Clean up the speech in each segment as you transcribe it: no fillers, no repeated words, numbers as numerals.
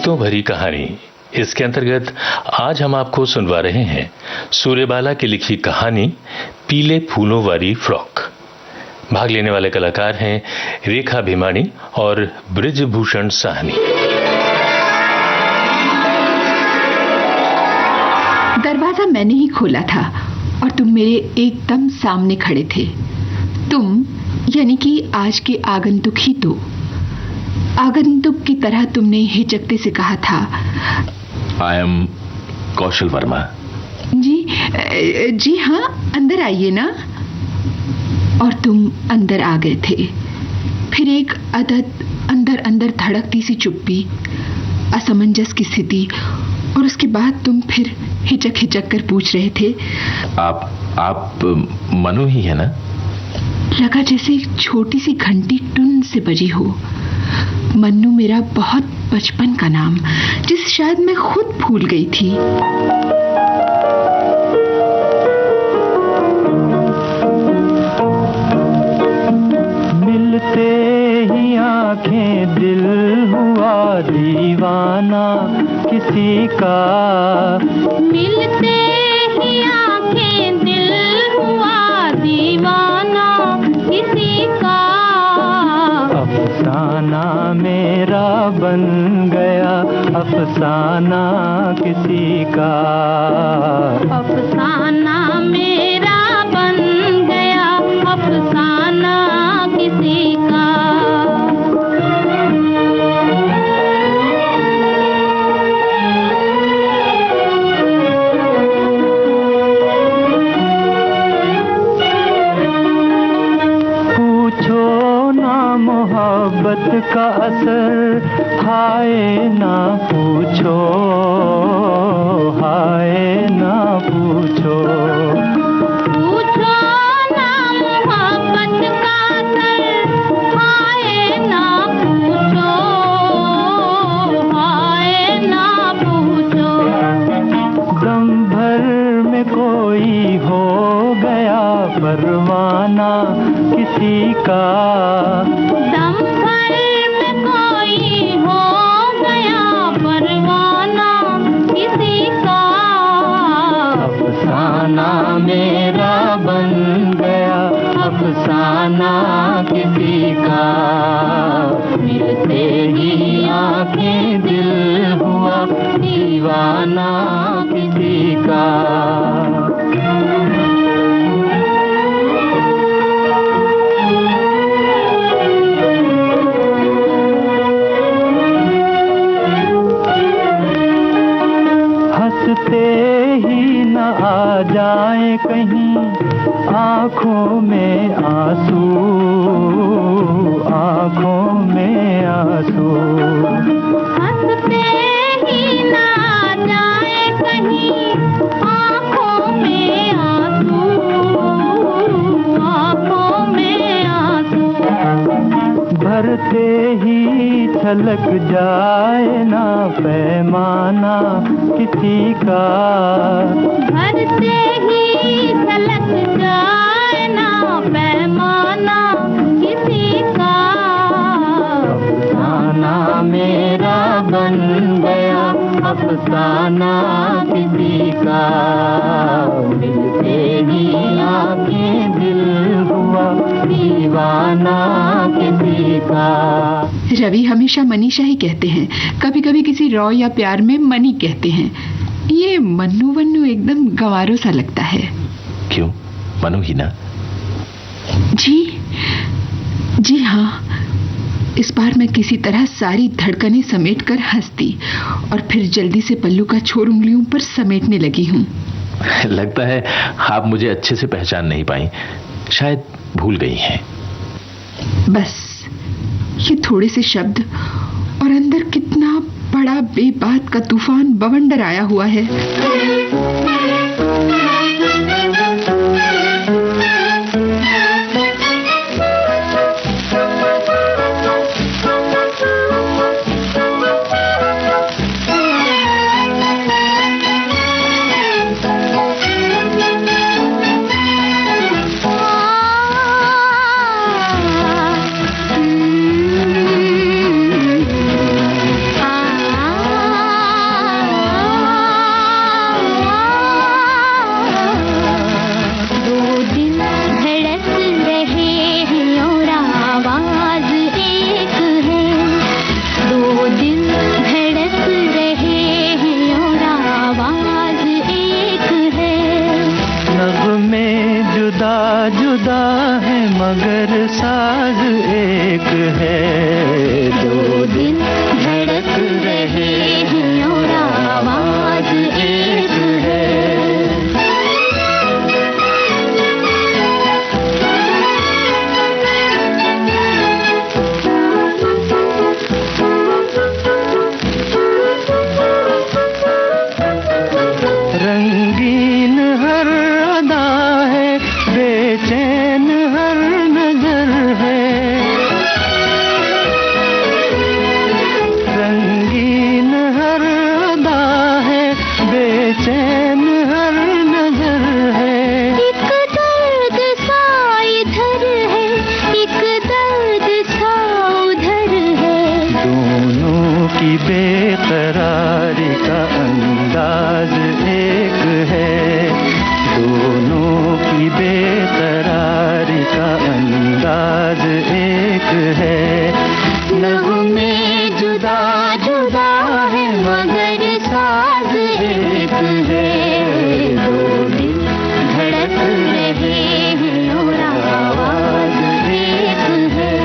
गीतों भरी कहानी। इसके अंतर्गत आज हम आपको सुनवा रहे हैं सूर्यबाला की लिखी कहानी पीले फूलों वाली फ्रॉक। भाग लेने वाले कलाकार हैं रेखा भीमानी और ब्रिजभूषण साहनी। दरवाजा मैंने ही खोला था और तुम मेरे एकदम सामने खड़े थे। तुम यानी कि आज के आगंतुक ही तो। आगंतुक की तरह तुमने हिचकते से कहा था, आई एम कौशल वर्मा। जी हाँ, अंदर आइए ना। और तुम अंदर आ गए थे। फिर एक अदद अंदर अंदर धड़कती सी चुप्पी, असमंजस की स्थिति, और उसके बाद तुम फिर हिचक हिचक कर पूछ रहे थे, आप मनु ही है ना? लगा जैसे एक छोटी सी घंटी टुन से बजी हो। मन्नू मेरा बहुत बचपन का नाम, जिसे शायद मैं खुद भूल गई थी। मिलते ही आंखें दिल हुआ दीवाना किसी का। मिलते ही आंखें दिल हुआ दीवाना किसी का। अफसाना मेरा बन गया अफसाना किसी का। अफसाना मेरा बन गया अफसाना किसी का। मोहब्बत का असर हाय ना पूछो, हाय ना पूछो। पूछो ना मोहब्बत का असर हाय ना पूछो, हाय ना पूछो। दम भर में कोई हो गया परवाना किसी का। दम भर में कोई हो गया परवाना किसी का। अफसाना मेरा बन गया अफसाना किसी का। मिलते ही आंखें दिल हुआ दीवाना किसी का। हंसते ही न आ जाए कहीं आँखों में आंसू, आँखों में आंसू। हंसते ही न आ जाए कहीं आँखों में आंसू, आँखों में आंसू। भरते ही छलक जाए ना पैमाना किसी का। भरते ही छलक जाए ना पैमाना किसी का। अफसाना मेरा बन गया अफसाना किसी का। मिलते ही आंखें दिल हुआ दीवाना किसी का। रवि हमेशा मनीषा ही कहते हैं, कभी कभी किसी रॉ या प्यार में मनी कहते हैं। ये मन्नू वन्नू एकदम गंवारों सा लगता है। क्यों, मनु ही ना? जी हाँ। इस बार मैं किसी तरह सारी धड़कनें समेट कर हंसती और फिर जल्दी से पल्लू का छोर उंगलियों पर समेटने लगी हूँ। लगता है आप मुझे अच्छे से पहचान नहीं पाई, शायद भूल गई हैं। बस ये थोड़े से शब्द और अंदर कितना बड़ा बेबात का तूफान बवंडर आया हुआ है। एक है, दो दिल धड़क रहे हैं और आवाज एक है। रंगीन हर अदा है, बेचैन हर नजर है। रंगीन हर अदा है, बेचैन हर नजर है। एक दर्द सा इधर है, एक दर्द सा उधर है। दोनों की बेकरारी का अंदाज एक है, दोनों की बेकरारी का अंदाज एक है। नगमे जुदा जुदा है मगर साज एक है, दो दिल धड़क रहे हैं और आवाज एक है।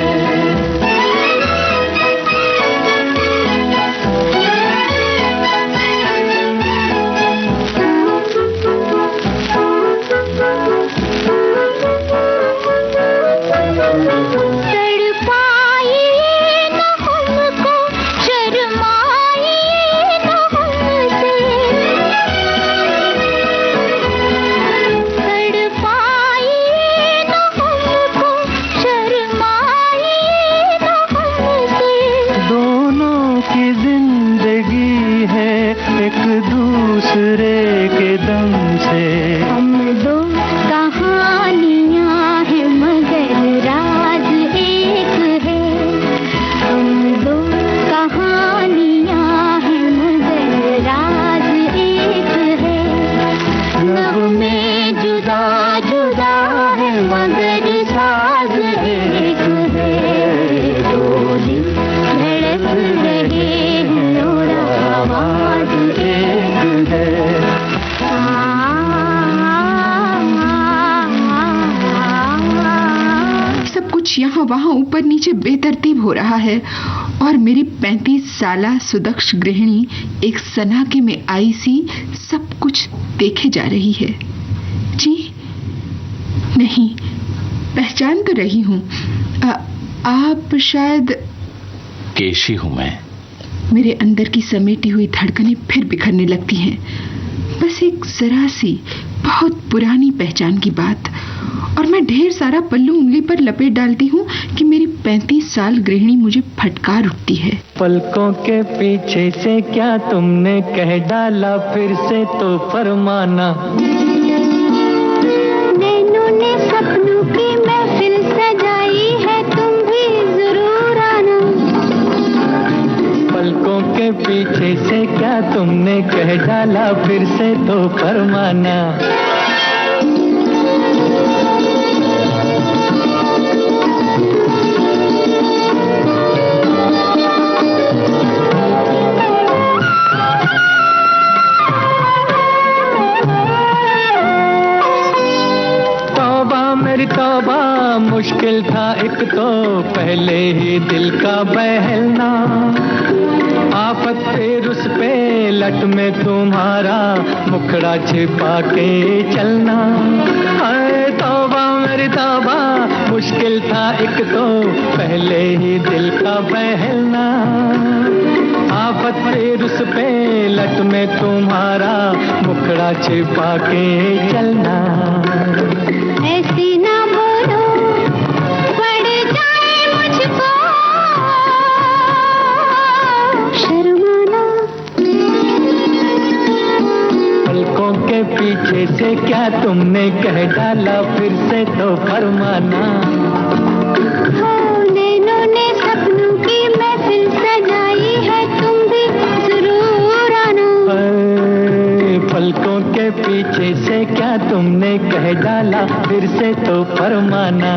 एक दूसरे के दम से हम दो कहानियाँ हैं मगर राज एक है। हम दो कहानियाँ हैं मगर राज एक है। नगमे जुदा जुदा है मगर साज एक है। दो दिल धड़क रहे हैं और आवाज एक है। सब कुछ यहाँ वहाँ ऊपर नीचे बेतरतीब हो रहा है और मेरी 35 साला सुदक्ष गृहिणी एक सनाके में आई सी सब कुछ देखे जा रही है। जी नहीं, पहचान तो रही हूँ। आप शायद। केशी हूं मैं। मेरे अंदर की समेटी हुई धड़कनें फिर बिखरने लगती हैं। बस एक जरा सी बहुत पुरानी पहचान की बात, और मैं ढेर सारा पल्लू उंगली पर लपेट डालती हूँ कि मेरी 35 साल गृहिणी मुझे फटकार उठती है। पलकों के पीछे से क्या तुमने कह डाला, फिर से तो फरमाना। नैनों ने सपनों की महफिल सजाई है, तुम भी जरूर आना। पलकों के पीछे से क्या तुमने कह डाला, फिर से तो फरमाना। मेरी तौबा मुश्किल था एक तो पहले ही दिल का बहलना। आफत फिर उस पे लट में तुम्हारा मुखड़ा छिपा के चलना। हाय तौबा मेरी तौबा मुश्किल था एक तो पहले ही दिल का बहलना। आफत फिर उस पे लट में तुम्हारा मुखड़ा छिपा के चलना। ऐसी ना बोलो पड़ जाए मुझको शर्माना। पलकों के पीछे से क्या तुमने कह डाला, फिर से तो फरमाना। नैनों ने सपनों की महफिल सजाई है, तुम भी जरूर आना। पलकों के पीछे से क्या तुमने कह डाला, फिर से तो फरमाना।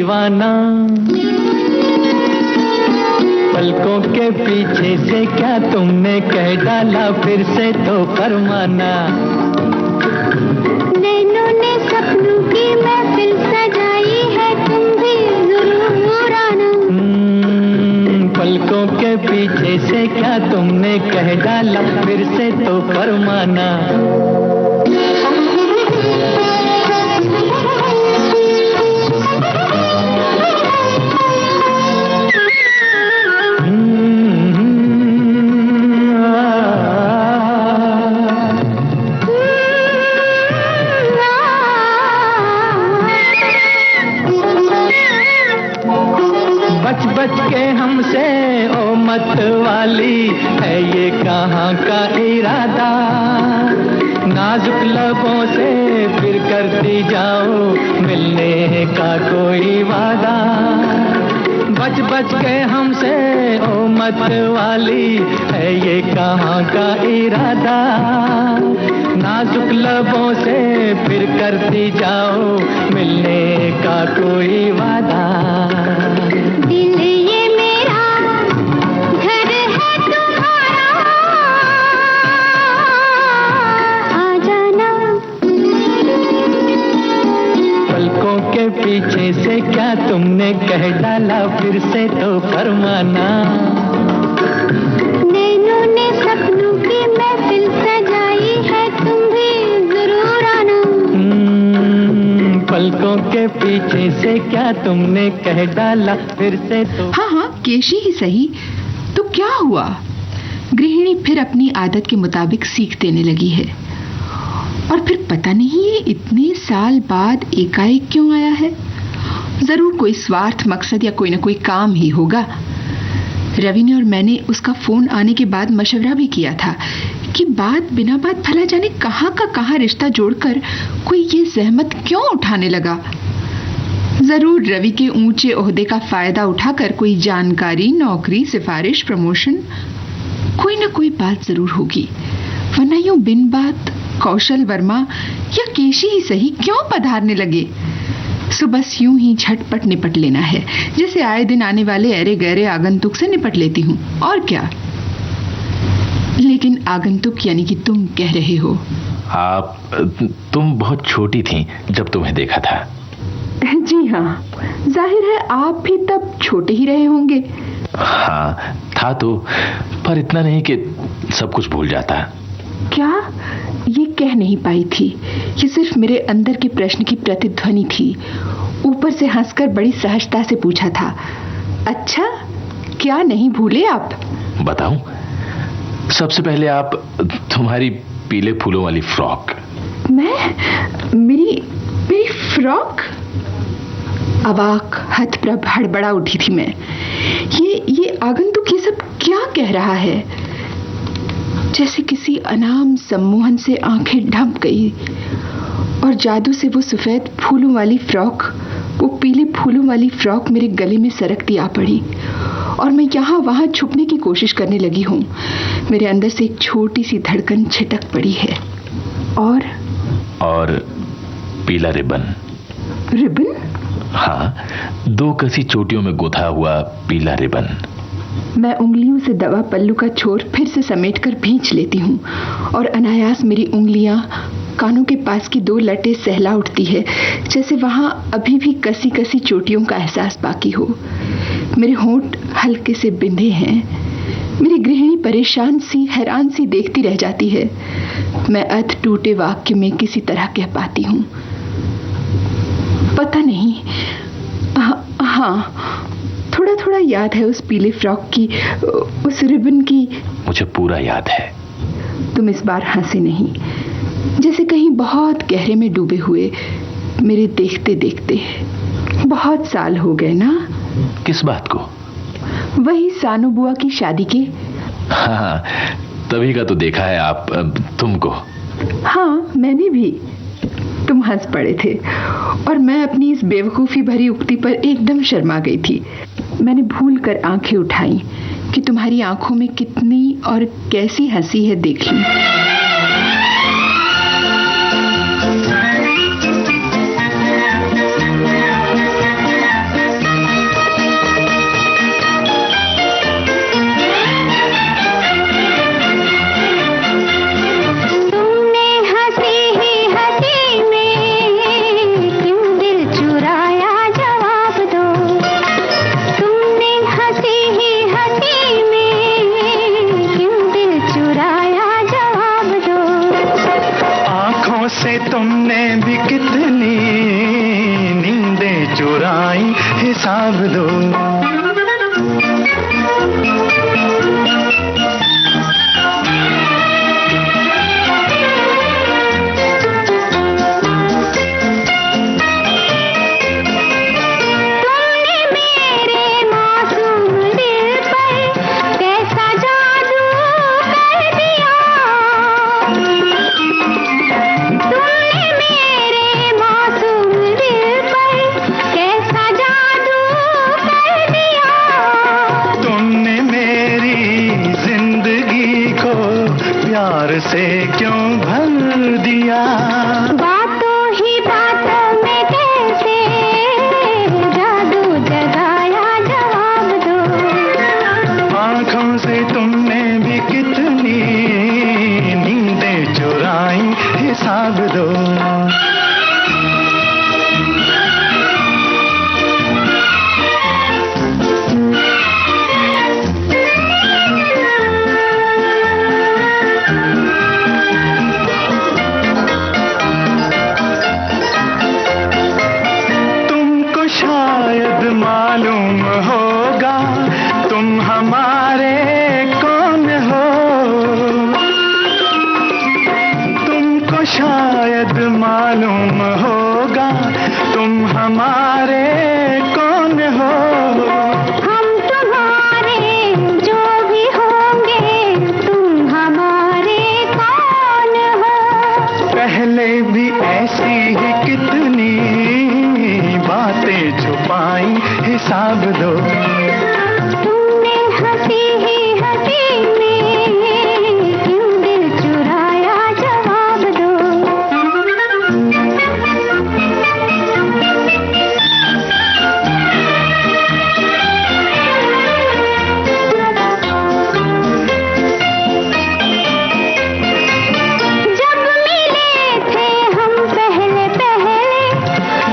दीवाना। पलकों के पीछे से क्या तुमने कह डाला फिर से तो फरमाना। नैनों ने सपनों की महफिल सजाई है तुम भी जरूर आना। पलकों के पीछे से क्या तुमने कह डाला फिर से तो फरमाना। बच बच के हमसे ओ मत वाली है ये कहाँ का इरादा। नाजुक लबों से फिर करती जाओ मिलने का कोई वादा। बच बच के हमसे ओ मत वाली है ये कहाँ का इरादा। नाजुक लबों से फिर करती जाओ मिलने का कोई वादा। दिल ये मेरा घर है तुम्हारा आ जाना। पलकों के पीछे से क्या तुमने कह डाला फिर से तो फरमाना। नैनों ने सपनों की महफिल सजाई है तुम भी जरूर आना। पलकों के पीछे से क्या तुमने कह डाला फिर से तो। हाँ हाँ, केशी ही सही। तो क्या हुआ? गृहिणी फिर अपनी आदत के मुताबिक सीख देने लगी है। और फिर पता नहीं ये इतने साल बाद एकाएक क्यों आया है। जरूर कोई स्वार्थ मकसद या कोई ना कोई काम ही होगा। रवि ने और मैंने उसका फोन आने के बाद मशवरा भी किया था कि बात बिना बात भला जाने कहाँ का कहाँ रिश्ता जोड़कर कोई ये जहमत क्यों उठाने लगा। जरूर रवि के ऊंचे ओहदे का फायदा उठाकर कोई जानकारी, नौकरी, सिफारिश, प्रमोशन, कोई ना कोई बात जरूर होगी। वरना यूं बिन बात कौशल वर्मा या केशी ही सही क्यों पधारने लगे। सो बस यूं ही झटपट निपट लेना है, जैसे आए दिन आने वाले अरे गहरे आगंतुक से निपट लेती हूँ, और क्या। लेकिन आगंतुक यानी कि तुम कह रहे हो। तुम बहुत छोटी थी जब तुम्हें देखा था। जी हाँ, जाहिर है आप भी तब छोटे ही रहे होंगे। हाँ था तो, पर इतना नहीं कि सब कुछ भूल जाता। क्या? ये कह नहीं पाई थी। ये सिर्फ मेरे अंदर के प्रश्न की प्रतिध्वनि थी। ऊपर से हंसकर बड़ी सहजता से पूछा था, अच्छा क्या नहीं भूले आप? बताऊं? सबसे पहले आप तुम्हारी पीले फूलों वाली फ्रॉक। मेरी फ्रॉक? अवाक हतप्रभ हड़बड़ा उठी थी मैं। ये आगंतुक ये सब क्या कह रहा है? जैसे किसी अनाम सम्मोहन से आंखें ढंप गई और जादू से वो सफेद फूलों वाली फ्रॉक, वो पीले फूलों वाली फ्रॉक मेरे गले में सरकती आ पड़ी और मैं यहाँ वहां छुपने की कोशिश करने लगी हूँ। मेरे अंदर से एक छोटी सी धड़कन छिटक पड़ी है। और पीला रिबन। रिबन? हाँ, 2 कसी चोटियों में गुथा हुआ पीला रिबन। मैं उंगलियों से दबा पल्लू का छोर फिर से समेटकर भींच लेती हूँ और अनायास मेरी उंगलियां कानों के पास की 2 लटें सहला उठती है, जैसे वहां अभी भी कसी कसी चोटियों का एहसास बाकी हो। मेरे होंठ हल्के से बिंधे हैं। मेरी गृहिणी परेशान सी, हैरान सी देखती रह जाती है। मैं अध टूटे वाक्य में किसी तरह कह पाती हूँ, पता नहीं। हाँ, थोड़ा थोड़ा याद है उस पीले फ्रॉक की, उस रिबन की। मुझे पूरा याद है। तुम इस बार हंसे नहीं, जैसे कहीं बहुत गहरे में डूबे हुए। मेरे देखते देखते बहुत साल हो गए ना। किस बात को? वही सानू बुआ की शादी के। हाँ, तभी का तो देखा है आप तुमको। हाँ, मैंने भी। तुम हंस पड़े थे और मैं अपनी इस बेवकूफ़ी भरी उक्ति पर एकदम शर्मा गई थी। मैंने भूल कर आंखें उठाई कि तुम्हारी आंखों में कितनी और कैसी हंसी है देख ली। हिसाब दो। से क्यों भर दिया, बातों ही बातों में कैसे जादू जगाया, जवाब दो। आंखों से तुमने भी कितनी नींदें चुराई, हिसाब दो। मालूम होगा तुम हमारे कौन हो, तुमको शायद मालूम होगा तुम हमारे कौन हो। हम तुम्हारे जो भी होंगे तुम हमारे कौन हो। पहले भी ऐसी ही कितनी बातें छुपाई, हिसाब दो। तुमने हंसी ही हंसी में क्यों दिल चुराया, जवाब दो। जब मिले थे हम पहले पहले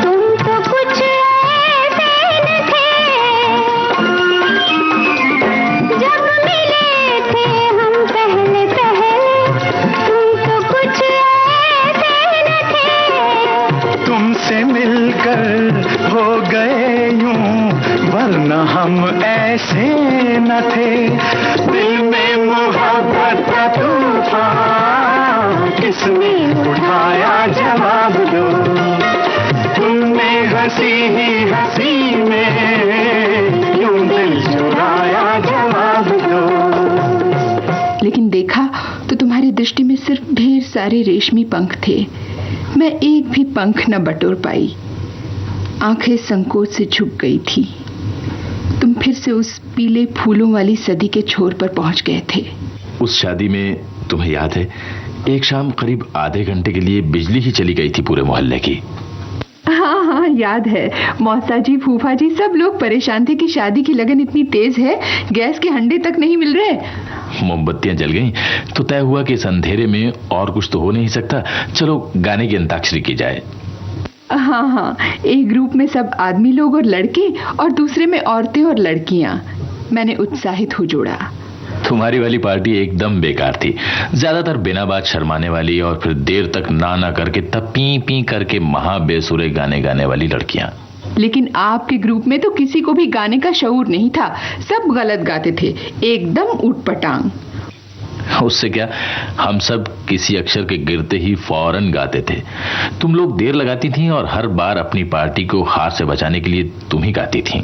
तुम तो कुछ तुमसे मिलकर हो गए यूं, वरना हम ऐसे न थे। दिल में मोहब्बत का तूफान किसने उठाया, जवाब दो। तुमने हंसी ही हंसी में यूं दिल चुराया, जवाब दो। लेकिन देखा तो तुम्हारी दृष्टि में सिर्फ ढेर सारे रेशमी पंख थे, मैं एक भी पंख न बटोर पाई। आंखें संकोच से झुक गई थी। तुम फिर से उस पीले फूलों वाली सदी के छोर पर पहुंच गए थे। उस शादी में तुम्हें याद है, एक शाम करीब आधे घंटे के लिए बिजली ही चली गई थी पूरे मोहल्ले की। हाँ हाँ याद है, मौसा जी फूफा जी सब लोग परेशान थे कि शादी की लगन इतनी तेज है, गैस के हंडे तक नहीं मिल रहे। मोमबत्तियां जल गईं तो तय हुआ कि इस अंधेरे में और कुछ तो हो नहीं सकता, चलो गाने की अंताक्षरी की जाए। हाँ हाँ, एक ग्रुप में सब आदमी लोग और लड़के और दूसरे में औरतें और लड़कियां। मैंने उत्साहित हो जोड़ा। तुम्हारी वाली पार्टी एकदम बेकार थी, ज्यादातर बिना बात शर्माने वाली और फिर देर तक ना करके तब पी पी करके महा बेसुरे गाने गाने वाली लड़कियां। लेकिन आपके ग्रुप में तो किसी को भी गाने का शऊर नहीं था, सब गलत गाते थे, एकदम उटपटांग। उससे क्या, हम सब किसी अक्षर के गिरते ही फौरन गाते थे। तुम लोग देर लगाती थीं और हर बार अपनी पार्टी को हार से बचाने के लिए तुम ही गाती थीं।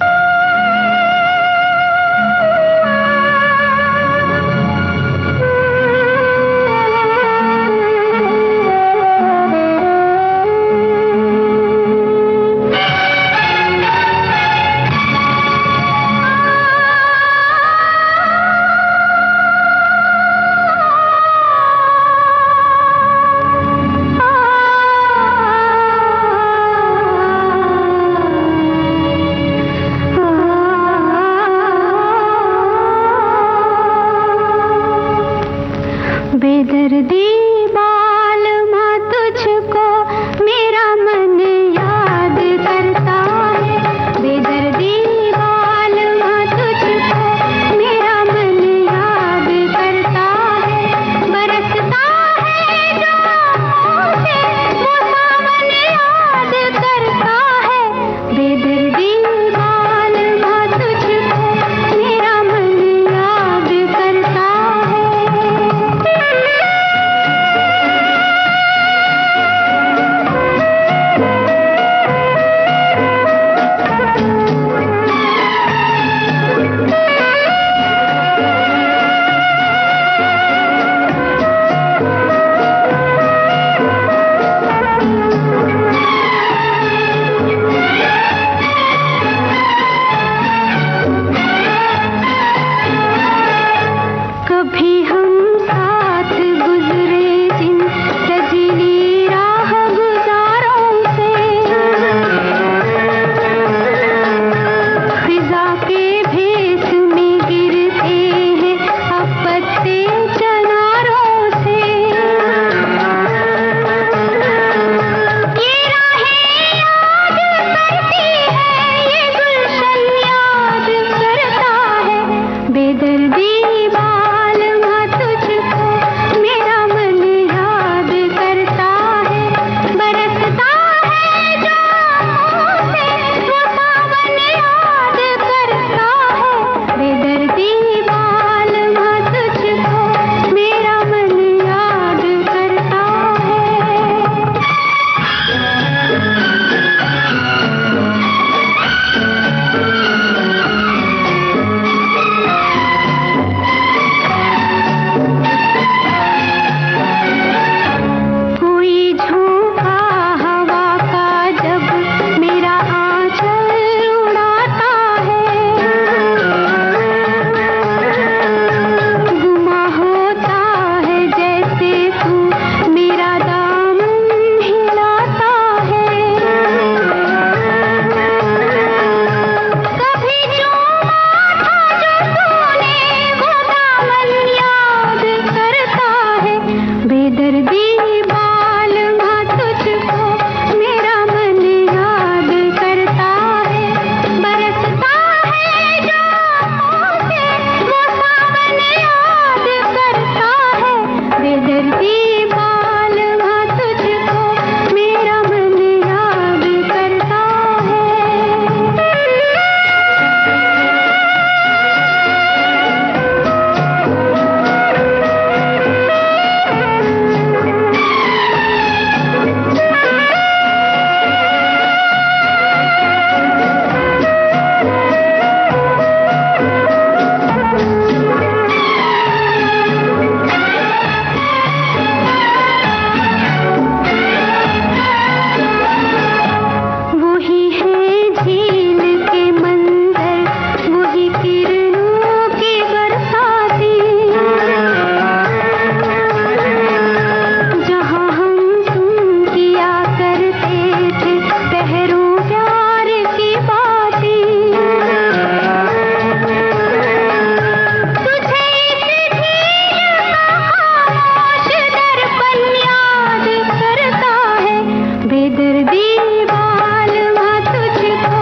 बेदर्दी बालमा तुझको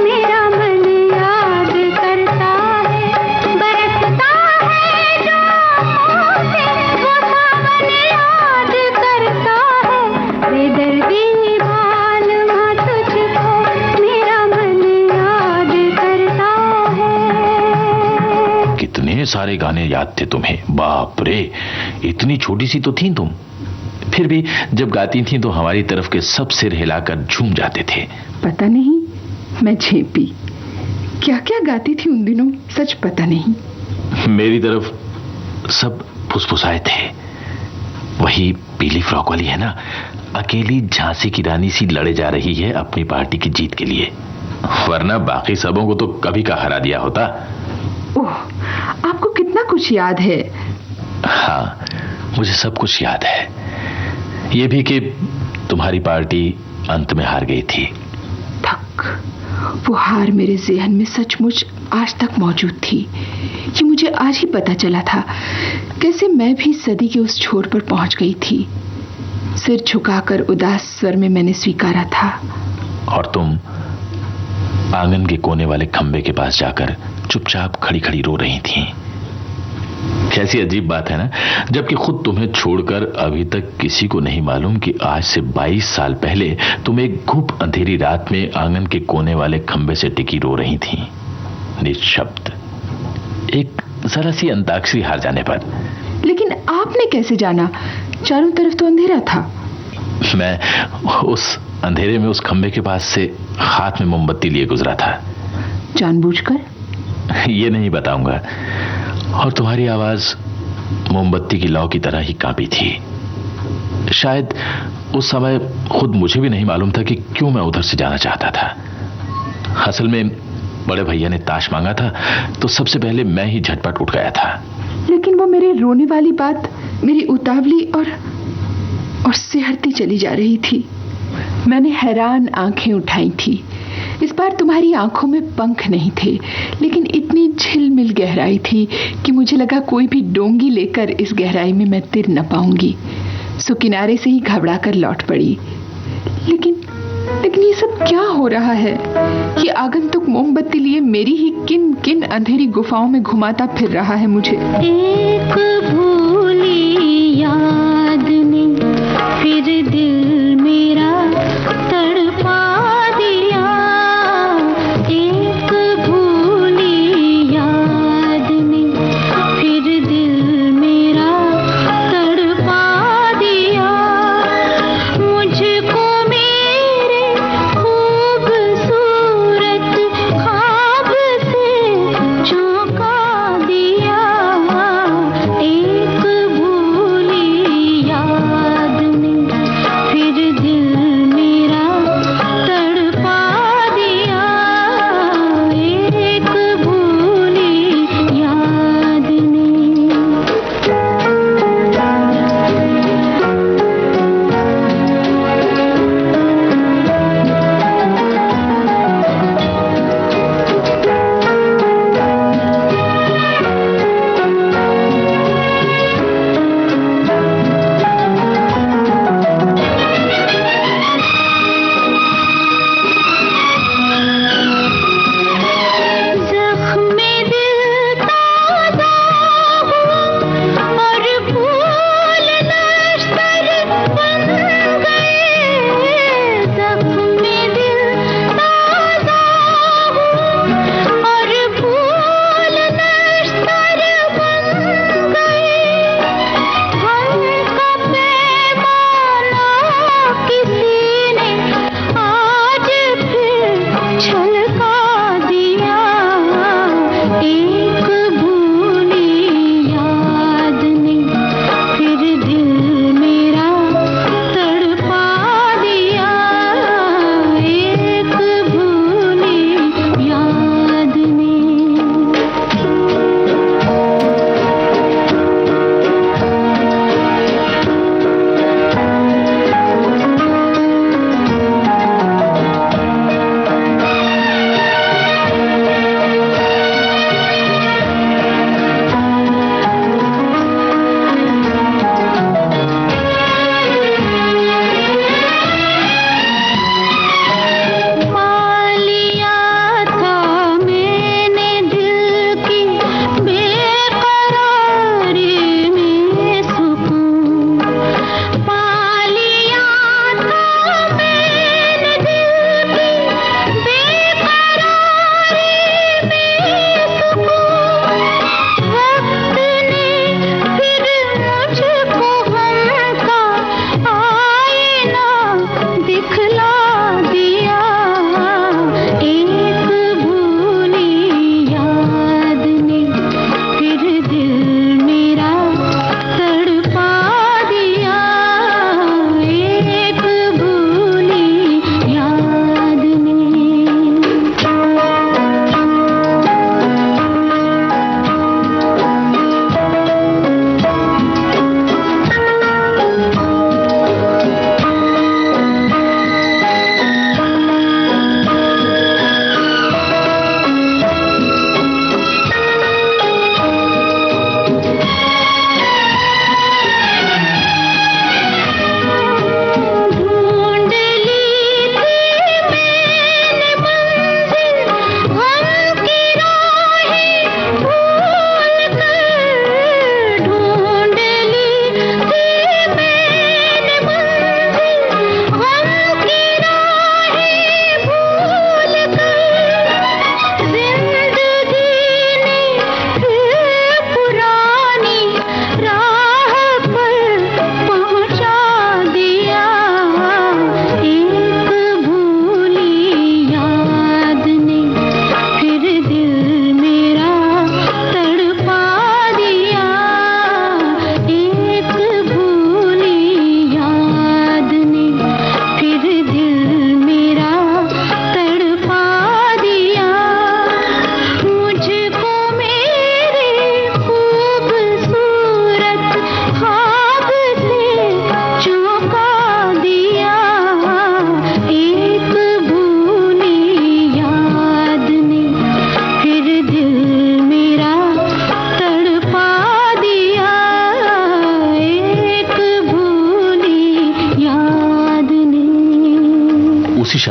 मेरा मन याद करता है, बरसता है जो से वो सावन याद करता है, बेदर्दी बालमा तुझको मेरा मन याद करता है। कितने सारे गाने याद थे तुम्हें, बाप रे, इतनी छोटी सी तो थी तुम, फिर भी जब गाती थी तो हमारी तरफ के सब सिर हिलाकर झूम जाते थे। पता नहीं, मैं झेपी क्या क्या गाती थी उन दिनों, सच पता नहीं। मेरी तरफ सब फुसफुसाए थे। वही पीली फ्रॉक वाली है ना, अकेली झांसी की रानी सी लड़े जा रही है अपनी पार्टी की जीत के लिए, वरना बाकी सबों को तो कभी का हरा दिया होता। ओह, आपको कितना कुछ याद है। हाँ, मुझे सब कुछ याद है, ये भी कि तुम्हारी पार्टी अंत में हार गई थी। थक, वो हार मेरे ज़हन में सचमुच आज तक मौजूद थी। ये मुझे आज ही पता चला था, कैसे मैं भी सदी के उस छोर पर पहुंच गई थी। सिर झुकाकर उदास स्वर में मैंने स्वीकारा था। और तुम आंगन के कोने वाले खंबे के पास जाकर चुपचाप खड़ी खड़ी रो रही थीं। कैसी अजीब बात है ना, जबकि खुद तुम्हें छोड़कर अभी तक किसी को नहीं मालूम कि आज से 22 साल पहले तुम एक घुप अंधेरी रात में आंगन के कोने वाले खंबे से टिकी रो रही थीं, निःशब्द, एक जरा सी अंताक्षरी हार जाने पर। लेकिन आपने कैसे जाना? चारों तरफ तो अंधेरा था। मैं उस अंधेरे में उस खंबे के पास से हाथ में मोमबत्ती लिए गुजरा था। जानबूझकर? ये नहीं बताऊंगा। और तुम्हारी आवाज मोमबत्ती की लौ की तरह ही कांपी थी। शायद उस समय खुद मुझे भी नहीं मालूम था कि क्यों मैं उधर से जाना चाहता था। असल में बड़े भैया ने ताश मांगा था तो सबसे पहले मैं ही झटपट उठ गया था। लेकिन वो मेरे रोने वाली बात मेरी उतावली और सिहरती चली जा रही थी। मैंने हैरान आंखें उठाई थी। इस बार तुम्हारी आंखों में पंख नहीं थे, लेकिन इतनी झिलमिल गहराई थी कि मुझे लगा कोई भी डोंगी लेकर इस गहराई में मैं तिर न पाऊंगी। सो किनारे से ही घबरा कर लौट पड़ी। लेकिन ये सब क्या हो रहा है? ये आगंतुक मोमबत्ती लिए मेरी ही किन किन अंधेरी गुफाओं में घुमाता फिर रहा है मुझे। एक भूली याद ने फिर दिल मेरा तड़पा दिया, एक भूली याद ने फिर दिल मेरा तड़पा दिया, मुझको मेरे खूबसूरत ख्वाब से चौंका दिया, एक भूली याद ने फिर दिल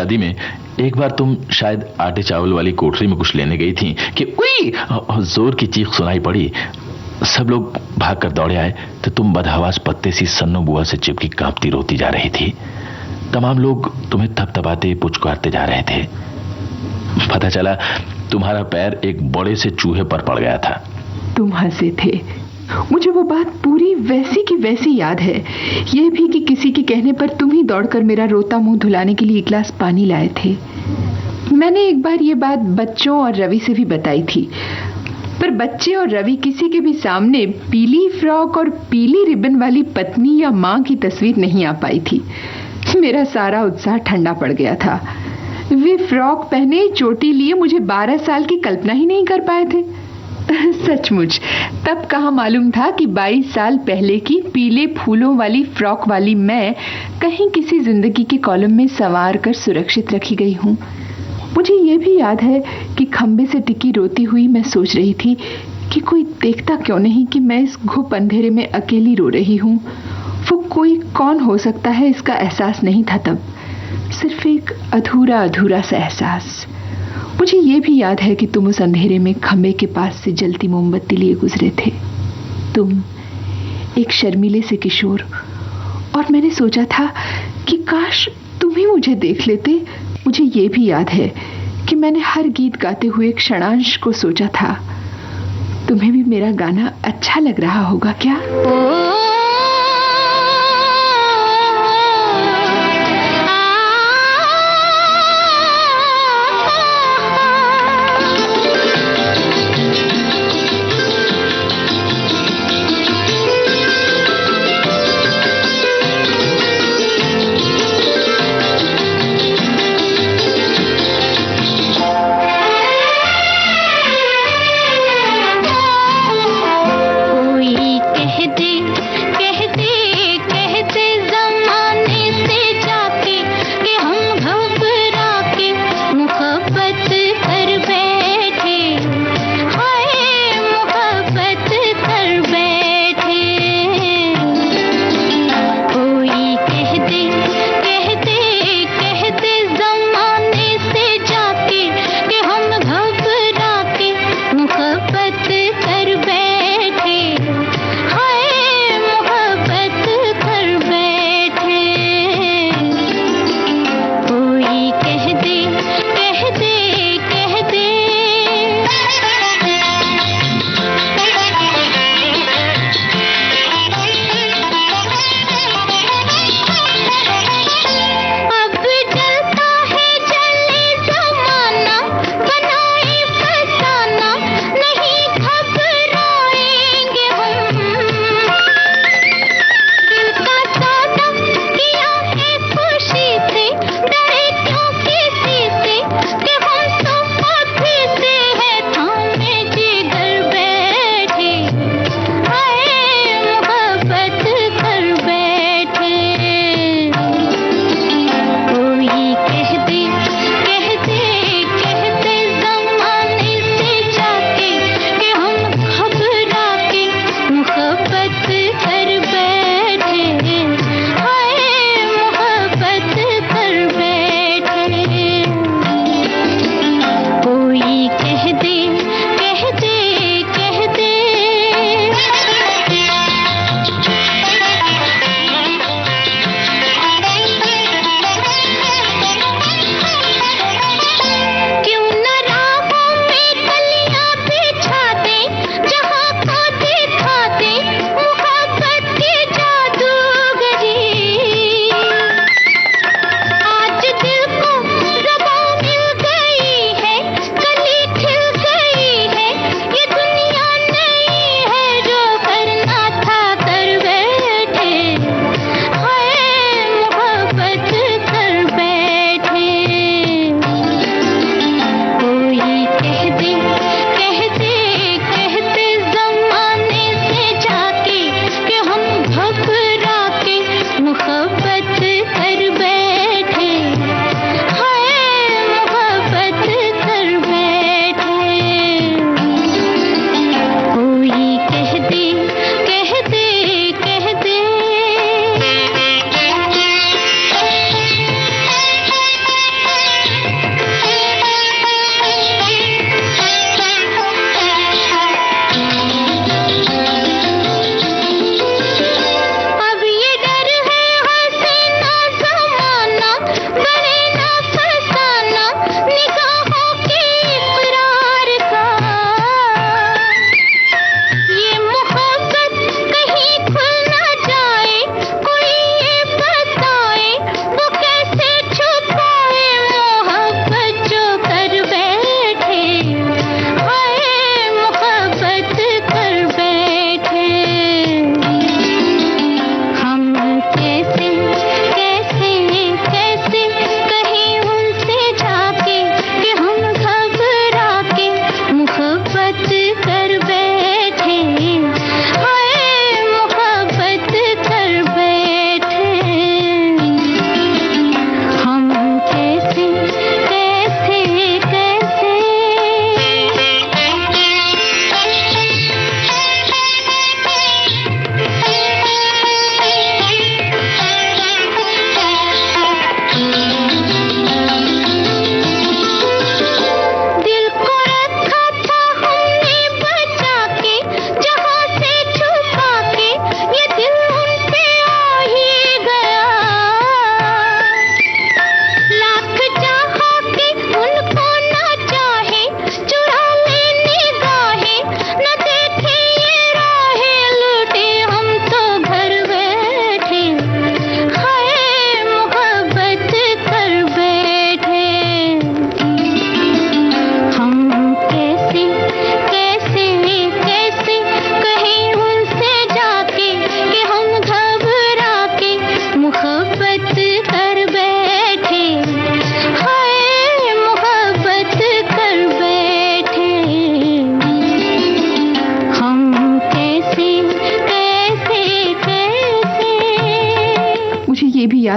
शादी में एक बार तुम शायद आटे चावल वाली कोठरी में कुछ लेने गई थी कि उई जोर की चीख सुनाई पड़ी। सब लोग भागकर दौड़े आए तो तुम बदहवास पत्ते सी सन्नो बुआ से चिपकी कांपती रोती जा रही थी। तमाम लोग तुम्हें थपथपाते पुचकारते जा रहे थे। पता चला तुम्हारा पैर एक बड़े से चूहे पर पड़ गया था। तुम हंसे थे। मुझे वो बात पूरी वैसी की वैसी याद है। यह भी कि किसी के कहने पर तुम ही दौड़कर मेरा रोता मुंह धुलाने के लिए एक गिलास पानी लाए थे। मैंने एक बार ये बात बच्चों और रवि से भी बताई थी, पर बच्चे और रवि किसी के भी सामने पीली फ्रॉक और पीली रिबन वाली पत्नी या मां की तस्वीर नहीं आ पाई थी। मेरा सारा उत्साह ठंडा पड़ गया था। वे फ्रॉक पहने चोटी लिए मुझे 12 साल की कल्पना ही नहीं कर पाए थे। सचमुच तब कहाँ मालूम था कि 22 साल पहले की पीले फूलों वाली फ्रॉक वाली मैं कहीं किसी जिंदगी के कॉलम में संवार कर सुरक्षित रखी गई हूँ। मुझे ये भी याद है कि खंबे से टिकी रोती हुई मैं सोच रही थी कि कोई देखता क्यों नहीं कि मैं इस घुप अंधेरे में अकेली रो रही हूँ। वो कोई कौन हो सकता है इसका एहसास नहीं था तब, सिर्फ एक अधूरा अधूरा सा एहसास। मुझे ये भी याद है कि तुम उस अंधेरे में खंबे के पास से जलती मोमबत्ती लिए गुजरे थे। तुम एक शर्मीले से किशोर, और मैंने सोचा था कि काश तुम ही मुझे देख लेते। मुझे ये भी याद है कि मैंने हर गीत गाते हुए क्षणांश को सोचा था, तुम्हें भी मेरा गाना अच्छा लग रहा होगा क्या?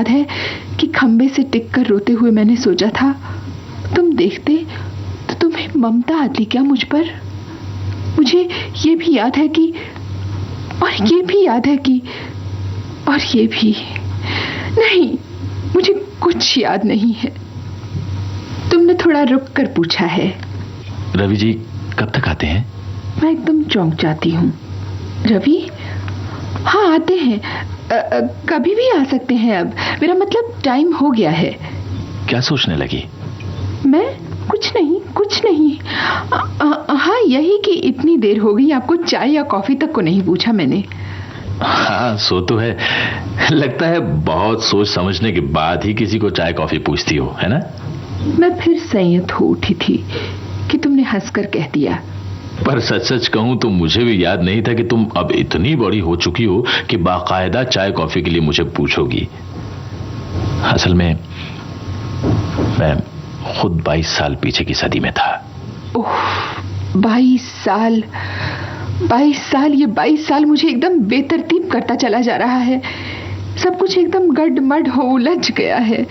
याद है कि खंबे से टिककर रोते हुए मैंने सोचा था, तुम देखते तो तुम्हें ममता आती क्या मुझ पर? मुझे ये भी याद है कि, और ये भी याद है कि, और ये भी नहीं, मुझे कुछ याद नहीं है। तुमने थोड़ा रुक कर पूछा है, रवि जी कब तक आते हैं? मैं एकदम चौंक जाती हूँ। रवि? हाँ, आते हैं। कभी भी आ सकते हैं। अब मेरा मतलब टाइम हो गया है। क्या सोचने लगी? मैं कुछ नहीं। हाँ, यही कि इतनी देर हो गई, आपको चाय या कॉफी तक को नहीं पूछा मैंने। हाँ, सो तो है। लगता है बहुत सोच समझने के बाद ही किसी को चाय कॉफी पूछती हो, है ना? मैं फिर संयत हो उठी थी कि तुमने हंसकर कह दिया। पर सच सच कहूं तो मुझे भी याद नहीं था कि तुम अब इतनी बड़ी हो चुकी हो कि बाकायदा चाय कॉफी के लिए मुझे पूछोगी। असल में मैं खुद 22 साल पीछे की सदी में था। ओह, 22 साल। ये 22 साल मुझे एकदम बेतरतीब करता चला जा रहा है। सब कुछ एकदम गड़मड़ हो उलझ गया है।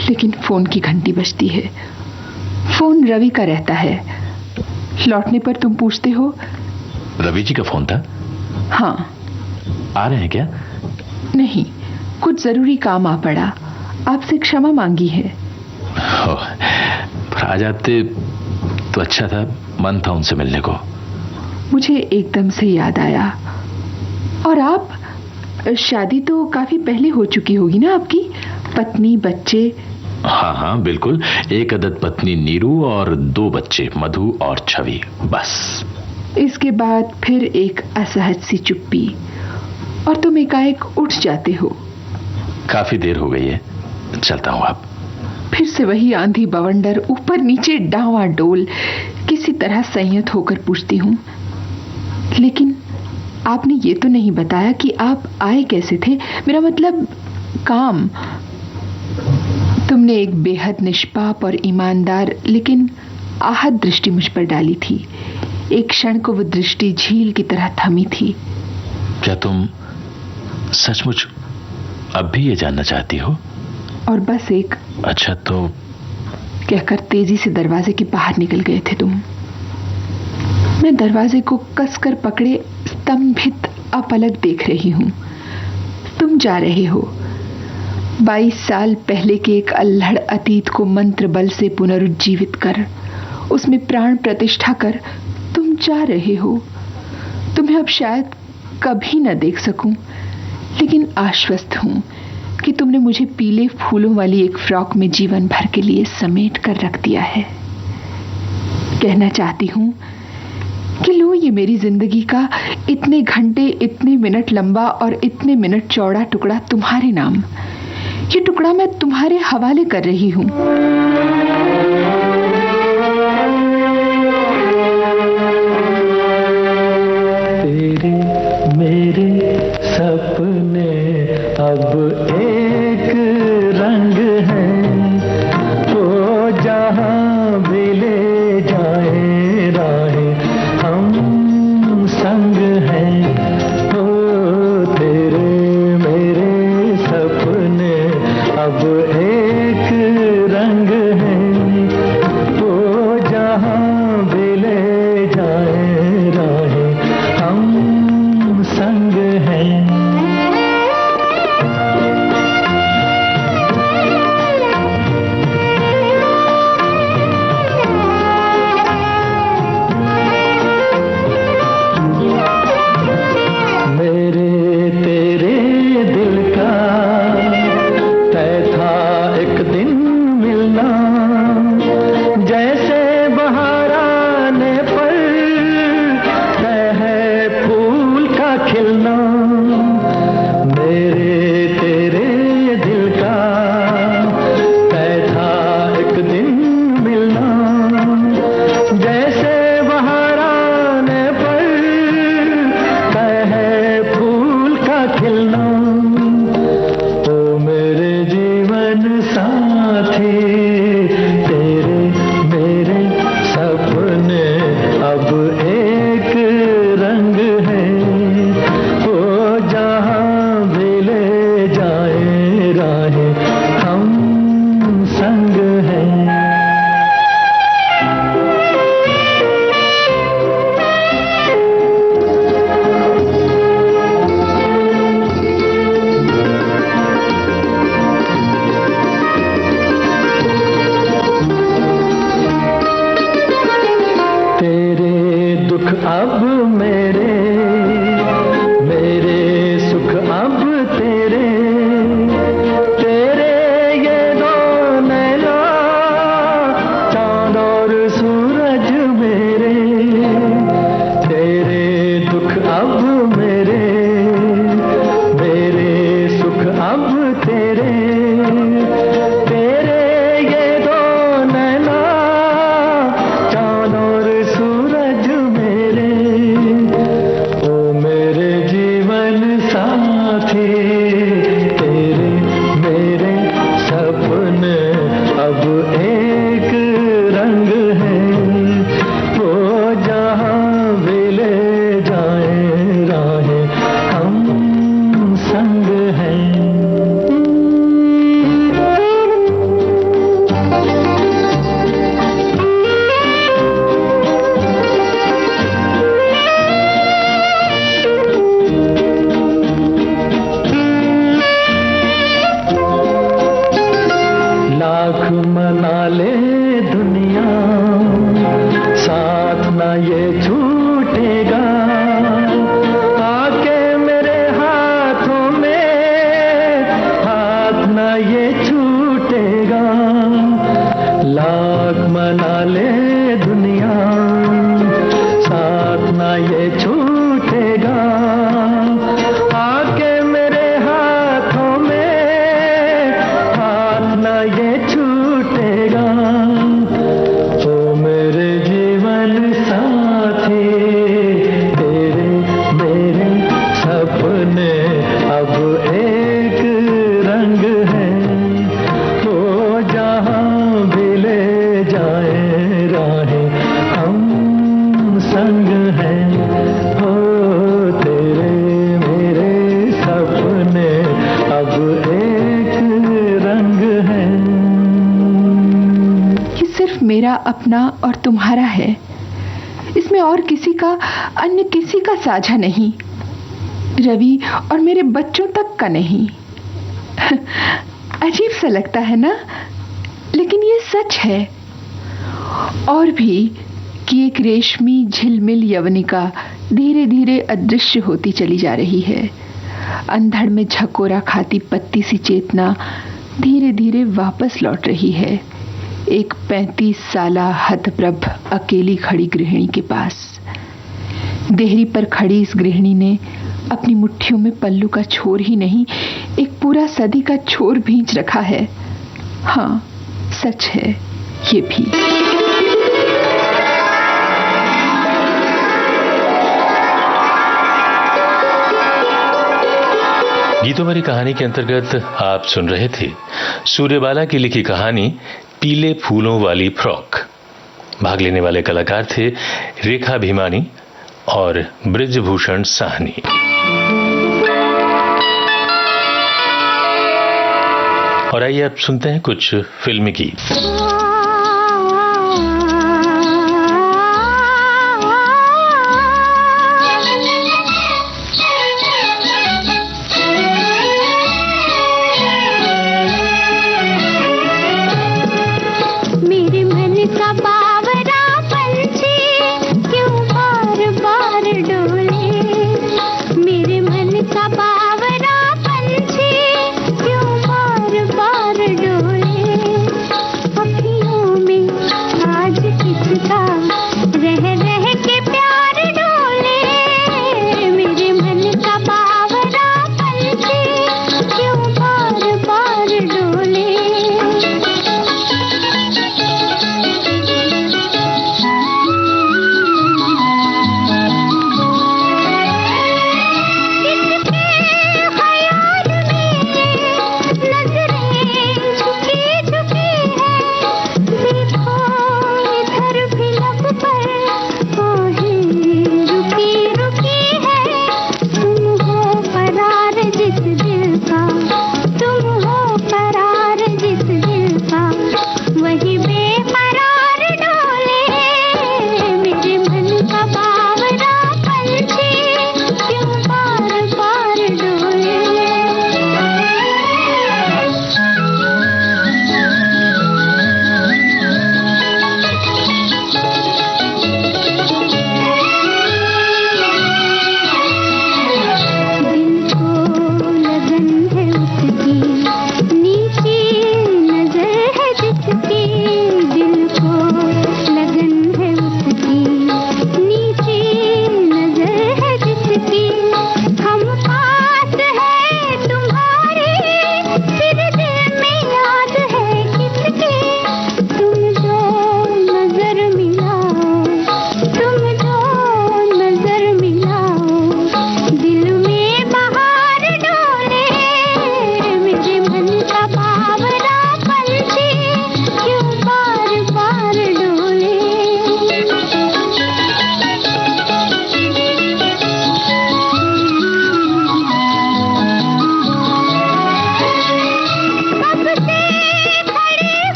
लेकिन फोन की घंटी बजती है। फोन रवि का रहता है। लौटने पर तुम पूछते हो, रवि जी का फोन था? हाँ। आ रहे हैं क्या? नहीं, कुछ जरूरी काम आ पड़ा, आपसे क्षमा मांगी है। पर आ जाते तो अच्छा था, मन था उनसे मिलने को। मुझे एकदम से याद आया। और आप, शादी तो काफी पहले हो चुकी होगी ना आपकी? पत्नी, बच्चे? हाँ बिल्कुल। एक अदद पत्नी नीरू और 2 बच्चे, मधु और छवि, बस। इसके बाद फिर एक असहज सी चुप्पी, और तुम एकाएक उठ जाते हो। काफी देर हो गई है, चलता हूँ अब। फिर से वही आंधी बवंडर, ऊपर नीचे डांवाडोल। किसी तरह संयत होकर पूछती हूँ, लेकिन आपने ये तो नहीं बताया कि आप आए कैसे थे? मेरा मतलब काम। तुमने एक बेहद निष्पाप और ईमानदार लेकिन आहत दृष्टि मुझ पर डाली थी। एक क्षण को वो दृष्टि झील की तरह थमी थी। क्या तुम सचमुच अब भी ये जानना चाहती हो? और बस एक। अच्छा तो कहकर तेजी से दरवाजे के बाहर निकल गए थे तुम। मैं दरवाजे को कसकर पकड़े स्तंभित अपलक देख रही हूं। तुम जा रहे हो। 22 साल पहले के एक अल्हड़ अतीत को मंत्र बल से पुनरुज्जीवित कर, उसमें प्राण प्रतिष्ठा कर तुम जा रहे हो। तुम्हें अब शायद कभी न देख सकूं, लेकिन आश्वस्त हूं कि तुमने मुझे पीले फूलों वाली एक फ्रॉक में जीवन भर के लिए समेट कर रख दिया है। कहना चाहती हूं कि लो, ये मेरी जिंदगी का इतने घंटे, इतने मिनट लंबा और इतने मिनट चौड़ा टुकड़ा तुम्हारे नाम। ये टुकड़ा मैं तुम्हारे हवाले कर रही हूं। तेरे मेरे सपने अब एक रंग हैं, वो जहां भी ले जाए राहें हम संग हैं। ओ तेरे मेरे सपने अब एक रंग हैं, मेरा अपना और तुम्हारा है। इसमें और किसी का, अन्य किसी का साझा नहीं, रवि और मेरे बच्चों तक का नहीं। अजीब सा लगता है ना, लेकिन ये सच है। और भी कि एक रेशमी झिलमिल यवनिका धीरे धीरे अदृश्य होती चली जा रही है। अंधड़ में झकोरा खाती पत्ती सी चेतना धीरे धीरे वापस लौट रही है, एक 35 साला हतप्रभ अकेली खड़ी गृहिणी के पास। देहरी पर खड़ी इस गृहिणी ने अपनी मुट्ठियों में पल्लू का छोर ही नहीं, एक पूरा सदी का छोर भींच रखा है। हाँ, सच है ये भी। गीतों भरी कहानी के अंतर्गत आप सुन रहे थे सूर्यबाला की लिखी कहानी पीले फूलों वाली फ्रॉक। भाग लेने वाले कलाकार थे रेखा भीमानी और ब्रिजभूषण साहनी। और आइए अब सुनते हैं कुछ फिल्मी गीत।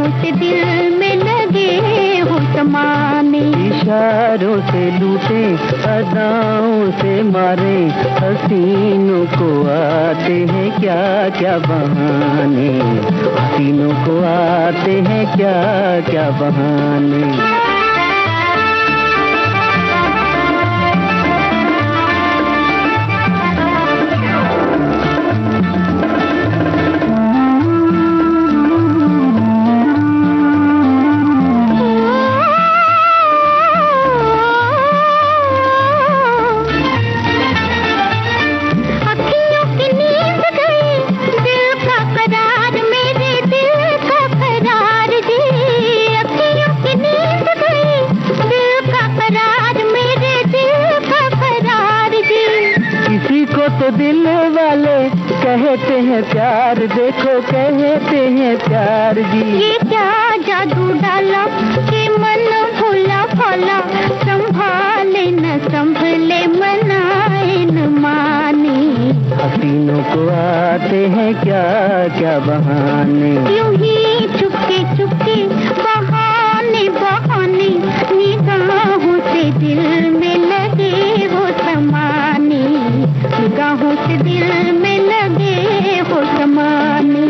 निगाहों से दिल में लगे हो समाने। इशारों से लूटे अदाओं से मारे, हसीनों को आते हैं क्या क्या बहाने, हसीनों को आते हैं क्या क्या बहाने। तो दिल वाले कहते हैं प्यार, देखो कहते हैं प्यार जी। ये क्या जादू डाला कि मन भोला भोला, संभाले न संभले मनाए न माने। हसीनों को आते हैं क्या क्या बहाने, यूं ही चुपके चुपके बहाने बहाने, निगाहों से दिल में लगे हो समाने, निगाहों से दिल में लगे हो समाने।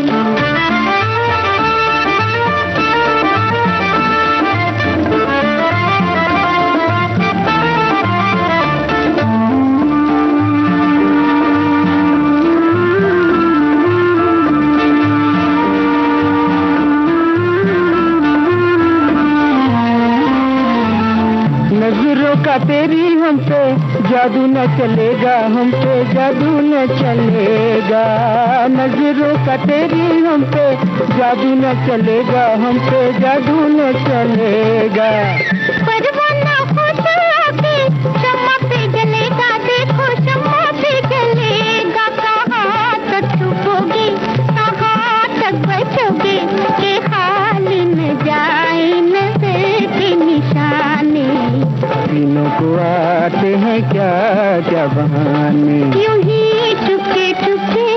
नजरों का तेरी हम पे जादू न चलेगा, हम पे जादू न चलेगा। नजरों का तेरी हम पे जादू न चलेगा, हम पे जादू न चलेगा। परवाना हो तो आके शम्मा पे जलेगा, देखो शम्मा पे जलेगा। कहाँ तक छुपोगे, कहाँ तक बचोगे, के हाल न जाए नजर के निशाने। हसीनों को आते हैं क्या क्या बहाने, यूं ही चुपके चुपके।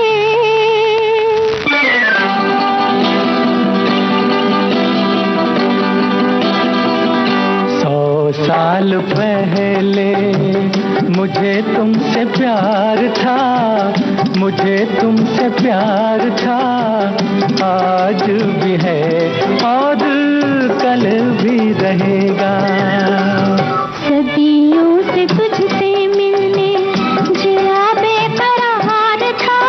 साल पहले मुझे तुमसे प्यार था, मुझे तुमसे प्यार था, आज भी है और कल भी रहेगा। सदियों से तुझसे मिलने जिया बेकरार था,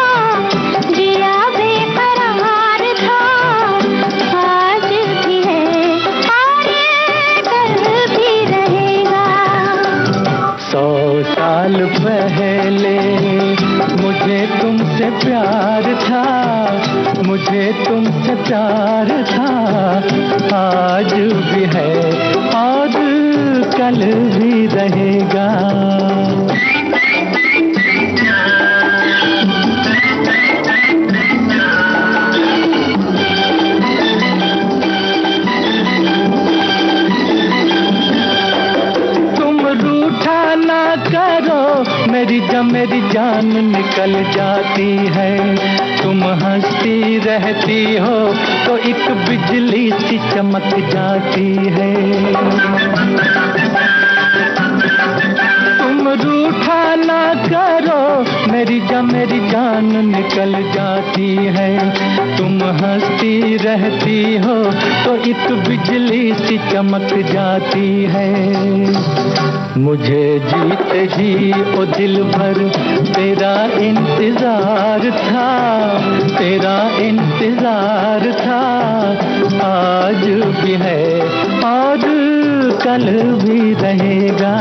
जिया बेकरार था, आज भी है और कल भी रहेगा। 100 साल पहले मुझे तुमसे प्यार था, मुझे तुमसे प्यार था, आज भी है और कल भी रहेगा। तुम रूठा ना करो, मेरी जान निकल जाती है। तुम हंसती रहती हो तो एक बिजली सी चमक जाती है। तुम रूठा ना करो, मेरी जान निकल जाती है। तुम हंसती रहती हो तो एक बिजली सी चमक जाती है। मुझे जीते जी ओ दिल भर तेरा इंतजार था, तेरा इंतजार था, आज भी है और कल भी रहेगा।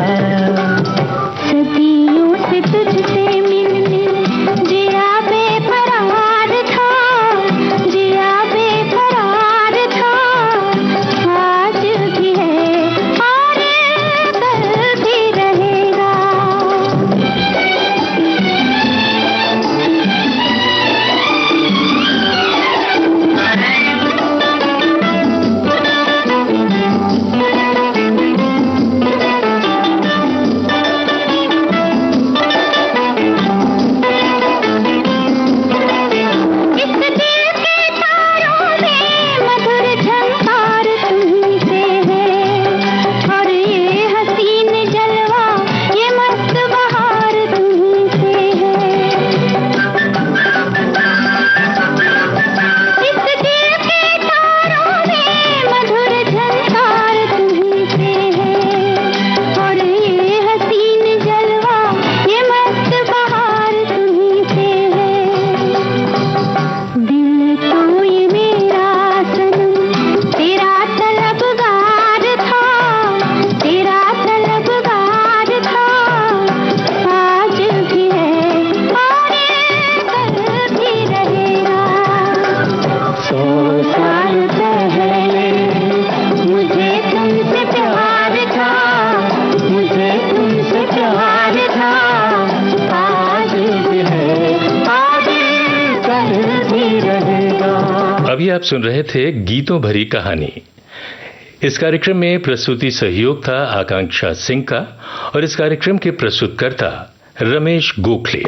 सदियों से तुझसे मिलने जिया बेकरार था, जिया बेकरार था, आज भी है और कल भी रहेगा। अभी आप सुन रहे थे गीतों भरी कहानी। इस कार्यक्रम में प्रस्तुति सहयोग था आकांक्षा सिंह का और इस कार्यक्रम के प्रस्तुतकर्ता रमेश गोखले।